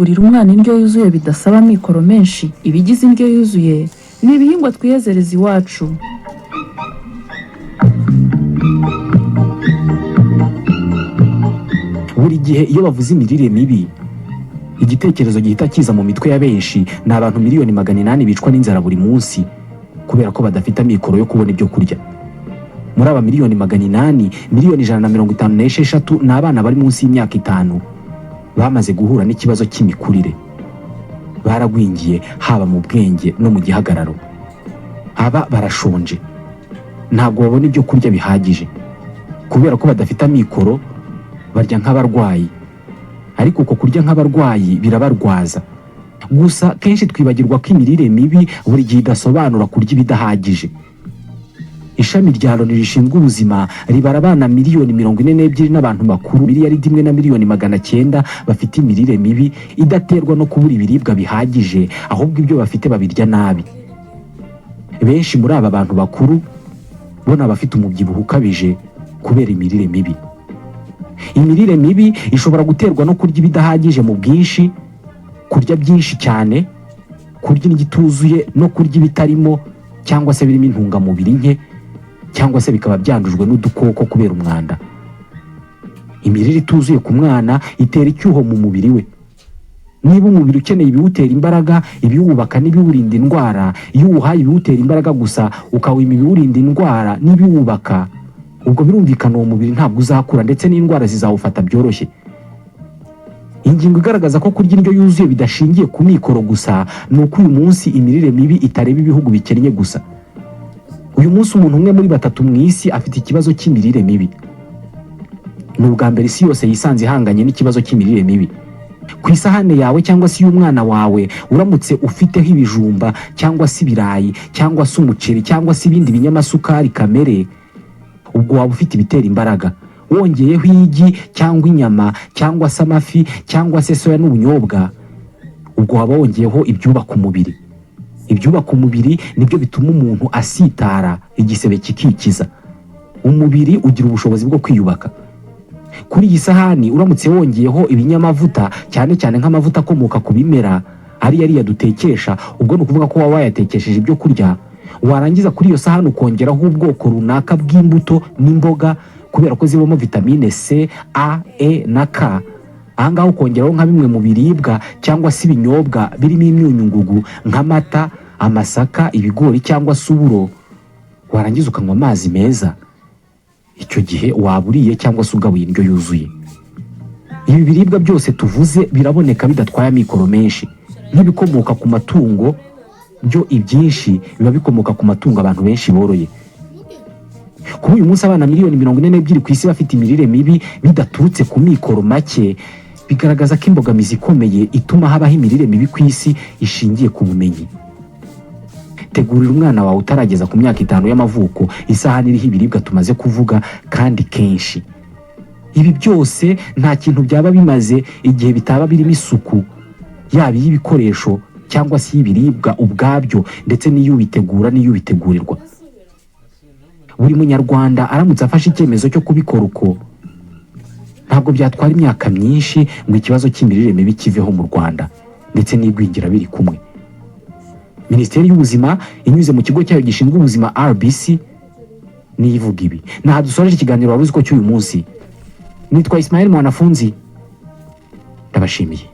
Burira umwana indyo yuzuye bidasaba amikoro menshi. Ibigize indyo yuzuye ni ibihingwa twiyezereza iwacu. Buri gihe iyo bavuze imirire mibi, igitekerezo gihita kiza mu mitwe ya benshi ni abantu miliyoni 800 bicwa n'inzara buri munsi kubera ko badafite amikoro yo kubona ibyo kurya. Muri aba miliyoni 800, miliyoni 156 ni abana bari munsi y'imyaka 5 bamaze guhura n'ikibazo cy'imikurire. Baragwingiye haba mu bwenge no mu gihagararo. Aba barashonje, ntabwo babona ibyo kurya bihagije kubera ko badafite amikoro. Barya nk'abarwayi, ariko uko kurya nk'abarwayi birabarwaza. Gusa kenshi twibagirwa ko imirire mibi buri gihe idasobanura kurya ibidahagije. Ishami rya Loni rishinzwe ubuzima ribara abana miliyoni 42 n'abantu bakuru miliyaridi 1 na miliyoni 900 bafite imirire mibi idaterwa no kubura ibiribwa bihagije, ahubwo ibyo bafite babirya nabi. Benshi muri aba bantu bakuru bona bafite umubyibuho ukabije kubera imirire mibi. Imirire mibi ishobora guterwa no kurya ibidahagije mu bwinshi, kurya byinshi cyane, kurya n'igituzuye no kurya ibitarimo cyangwa se birimo intungamubiri nke, cyangwa se bikaba byandujwe n'udukoko kubera umwanda. Imirire ituzuye ku mwana itera icyuho mu mubiri we. Niba umubiri ukeneye ibiwutera imbaraga, ibiwubaka n'ibiwurinda indwara, iyo uwuhaye ibiwutera imbaraga gusa ukawima ibiwurinda indwara n'ibiwubaka, ubwo birumvikana uwo mubiri ntabwo uzakura ndetse n'indwara zizawufata byoroshye. Ingingo igaragaza ko kurya indyo yuzuye bidashingiye ku mikoro gusa ni uko uyu munsi imirire mibi itareba ibihugu bikennye gusa. Uyu munsi umuntu umwe muri 3 mu isi afite ikibazo cy'imirire mibi. Ni ubwa mbere isi yose yisanze ihanganye n'ikibazo cy'imirire mibi. Ku isahane yawe cyangwa se y'umwana wawe uramutse ufiteho ibijumba cyangwa se ibirayi cyangwa se umuceri cyangwa se ibindi binyamasukari kamere, ubwo waba ufite ibitera imbaraga. Wongeyeho igi cyangwa inyama cyangwa se amafi cyangwa se soya n'ubunyobwa, ubwo waba wongeyeho ibyubaka umubiri. Ibyubaka umubiri nibyo bituma umuntu asitara, igisebe kikikiza. Umubiri ugira ubushobozi bwo kwiyubaka. Kuri iyi sahani uramutse wongeyeho ibinyamavuta cyane cyane nk'amavuta akomoka ku bimera ari yadutekesha, ubwo ni ukuvuga ko waba wayatekesheje ibyo kurya. Warangiza kuri iyo sahani ukongeraho ubwoko runaka bw'imbuto n'imboga kubera ko zibamo vitamine C, A, E na K. Ahangaho ukongeraho nka bimwe mu biribwa cyangwa se ibinyobwa birimo imyunyungugu nk'amata, amasaka, ibigori cyangwa se uburo. Warangiza ukanywa amazi meza. Icyo gihe waburiye cyangwa se ugabuye indyo yuzuye. Ibi biribwa byose tuvuze biraboneka bidatwaye amikoro menshi. Nk'ibikomoka ku matungo byo ibyinshi biba bikomoka ku matungo abantu benshi boroye. Kuba uyu munsi abana miliyoni 42 ku isi bafite imirire mibi bidaturutse ku mikoro make, bigaragaza ko imbogamizi ikomeye ituma habaho imirire mibi ku isi ishingiye ku bumenyi. Tegurira umwana wawe utarageza ku myaka 5 y'amavuko isahani iriho ibiribwa tumaze kuvuga kandi kenshi. Ibi byose nta kintu byaba bimaze igihe bitaba birimo isuku, yaba y'ibikoresho cyangwa se y'ibiribwa ubwabyo ndetse n'iyubitegura n'iyubitegurirwa. Buri munyarwanda aramutse afashe icyemezo cyo kubikora uko, ntabwo byatwara imyaka myinshi ngo ikibazo cy'imirire mibi kiveho mu Rwanda ndetse n'igwingira biri kumwe. Minisiteri y'Ubuzima inyuze mu kigo cyayo gishinzwe ubuzima RBC niyivuga ibi. Naha dusoreje ikiganiro waruzi ko cy'uyu munsi. Nitwa Ismael Mwanafunzi, ndabashimiye.